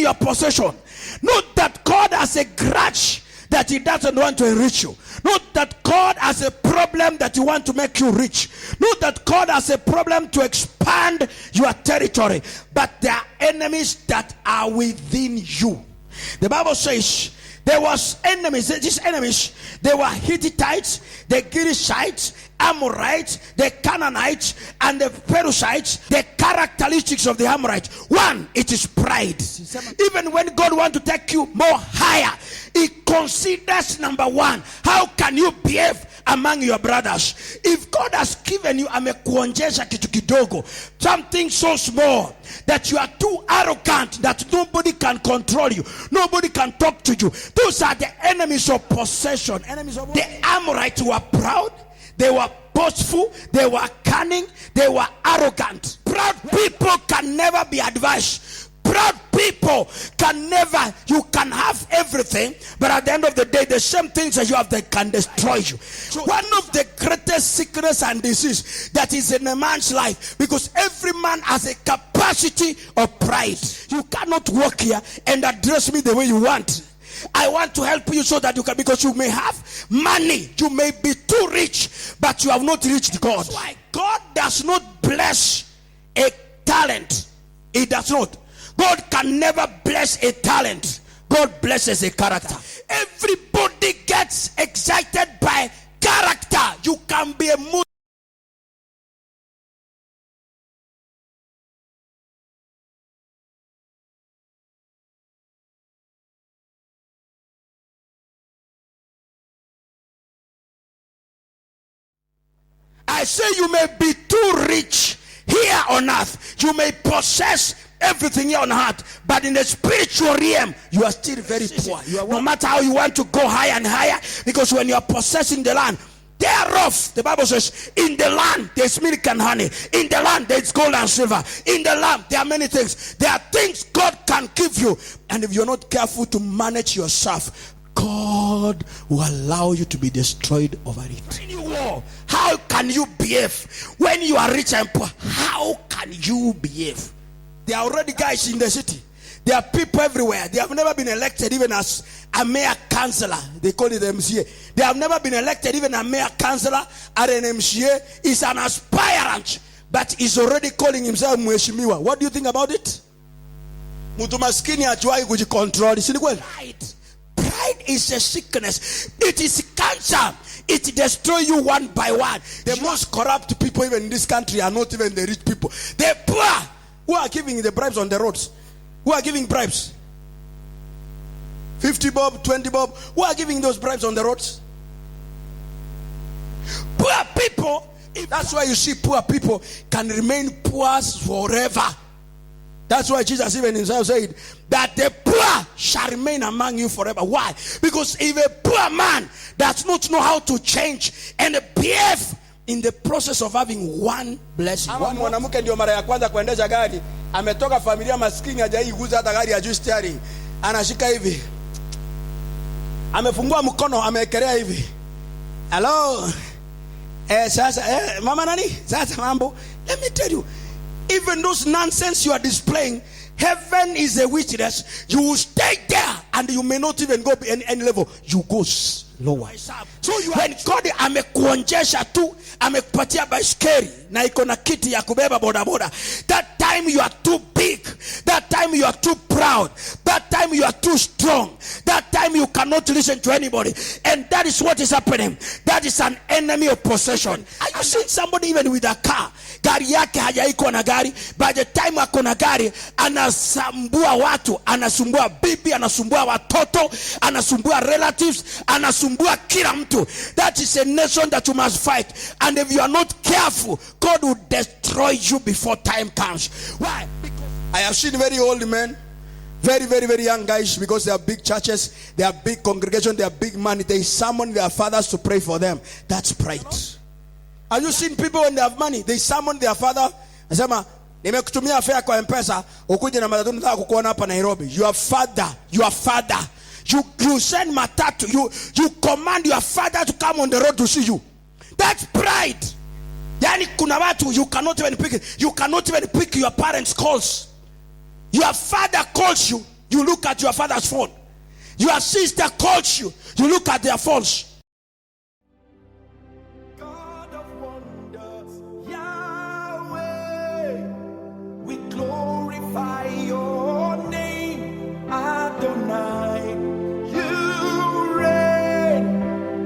your possession. Not that God has a grudge that he doesn't want to enrich you. Not that God has a problem that he wants to make you rich. Not that God has a problem to expand your territory. But there are enemies that are within you. The Bible says there was enemies. These enemies, they were Hittites, the Girishites, Amorites, the Canaanites, and the Perizzites. The characteristics of the Amorites: one, it is pride. Even when God wants to take you more higher, he considers number one, how can you behave among your brothers? If God has given you amekuonjesha kitu kidogo, something so small that you are too arrogant that nobody can control you, nobody can talk to you, those are the enemies of possession. The Amorites were proud, they were boastful, they were cunning, they were arrogant. Proud people can never be advised. Proud people can never, you can have everything, but at the end of the day, the same things that you have, they can destroy you. So one of the greatest sickness and disease that is in a man's life, because every man has a capacity of pride. You cannot walk here and address me the way you want. I want to help you so that you can, because you may have money, you may be too rich, but you have not reached God. That's why God does not bless a talent. He does not. God can never bless a talent. God blesses a character. Everybody gets excited by character. You can be a Muslim. I say you may be too rich here on earth. You may possess everything here on earth, but in the spiritual realm, you are still very poor. No matter how you want to go higher and higher, because when you are possessing the land, thereof, the Bible says, in the land there's milk and honey. In the land there's gold and silver. In the land there are many things. There are things God can give you, and if you're not careful to manage yourself, God will allow you to be destroyed over it. How can you behave when you are rich and poor? How can you behave? There are already guys in the city. There are people everywhere. They have never been elected even as a mayor councillor. They call it MCA. They have never been elected even a mayor councillor at an MCA. He's an aspirant, but he's already calling himself Mheshimiwa. What do you think about it? Mtu maskini hajuai kujicontrol. Pride is a sickness. It is cancer. It destroys you one by one. The most corrupt people even in this country are not even the rich people. The poor who are giving the bribes on the roads. Who are giving bribes? 50 bob, 20 bob. Who are giving those bribes on the roads? Poor people. That's why you see poor people can remain poor forever. That's why Jesus even himself said that the poor shall remain among you forever. Why? Because if a poor man does not know how to change and behave in the process of having one blessing. Mwanamke ndio mara ya kwanza kuendesha gari, ametoka familia maskini, hajaiguza hata gari ya steering, anashika hivi, amefungua mkono, ameekelea hivi. Hello, sasa mama nani? Sasa mambo. Let me tell you, even those nonsense you are displaying, heaven is a witness. You will stay there and you may not even go any level. You go lower. So when God amekuonjesha tu, amekupatia baiskeli na iko na kiti ya kubeba boda boda, that time you are too big, that time you are too proud, that time you are too strong, that time you cannot listen to anybody, and that is what is happening. That is an enemy of possession. Are you seeing somebody even with a car, gari yake hajaiko na gari, by the time ako na gari anasumbua watu, anasumbua bibi, anasumbua watoto, anasumbua relatives, anasumbua kila mtu. That is a nation that you must fight, and if you are not careful, God will destroy you before time comes. Why? Because I have seen very old men, very, very, very young guys, because they are big churches, they are big congregation, they are big money, they summon their fathers to pray for them. That's pride. Have you seen people when they have money, they summon their father, nasema nimekutumia fare kwa M-Pesa ukuje na matatu nataka kukuona hapa Nairobi. Your father you send matatu, you command your father to come on the road to see you. That's pride. Yani kuna watu you cannot even pick your parents' calls. Your father calls you, you look at your father's phone. Your sister calls you, you look at their phones. God of wonders, Yahweh, we glorify your name, Adonai. You reign,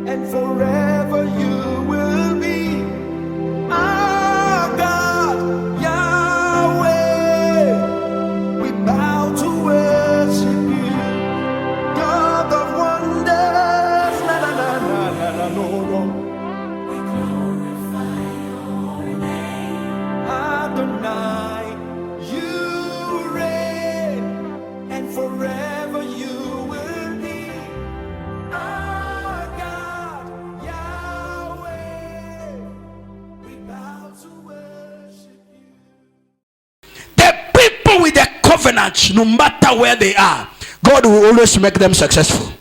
and forever you will be our God, Yahweh. We bow to worship you, God of wonders. Na na na na na na no no. We glorify your name, Adonai. You reign, and forever you will be our God, Yahweh. We bow to worship you. The people with the covenant, no matter where they are, God will always make them successful.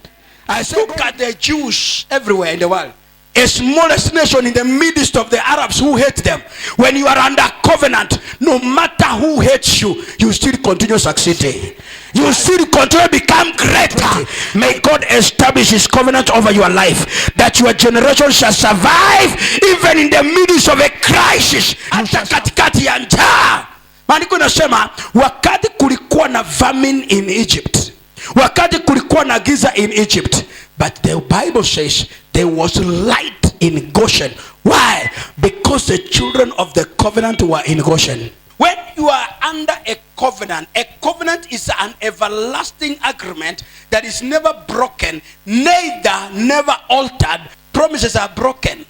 I say, look at the Jews everywhere in the world. A smallest nation in the midst of the Arabs who hate them. When you are under covenant, no matter who hates you, you still continue succeeding. You still continue to become greater. May God establish his covenant over your life, that your generation shall survive even in the midst of a crisis. Hata katikati ya njaa. Maandiko nasema wakati kulikuwa na famine in Egypt, wakati kulikuwa na giza in Egypt, but the Bible says there was light in Goshen. Why? Because the children of the covenant were in Goshen. When you are under a covenant is an everlasting agreement that is never broken, neither never altered. Promises are broken.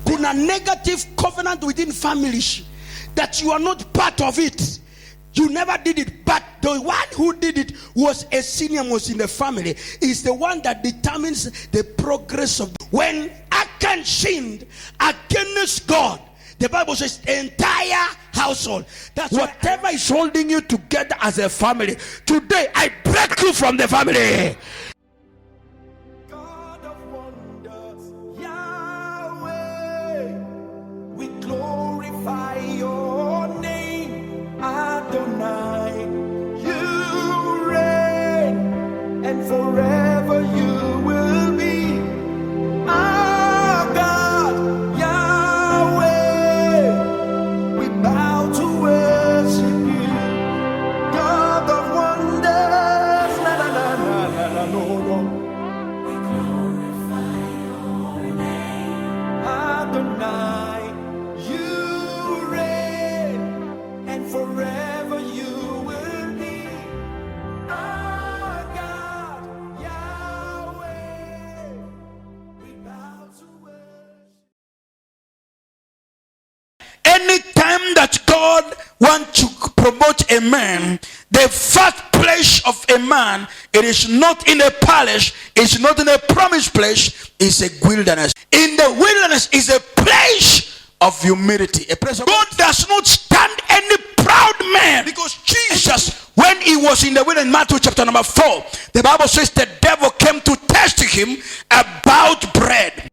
Kuna negative covenant within families that you are not part of it. You never did it, but the one who did it was a senior most in the family. Is the one that determines the progress of. When Achan sinned against God, the Bible says the entire household. That's whatever is holding you together as a family. Today, I break you from the family. God of wonders, Yahweh, we glorify your name, Adonai. You reign, and forever you will be our God, Yahweh. We bow to worship you, God of wonders. Na na na na na na no no. We glorify your name, Adonai. You reign, and forever you will be our God, Yahweh. We bow to worship. Anytime that God wants to promote a man, the first place of a man, it is not in a palace, it's not in a promised place, it's a wilderness. In the wilderness is a place of humility. A place of God does not stand any proud man, because Jesus, when he was in the wilderness, Matthew chapter number 4, the Bible says the devil came to test him about bread.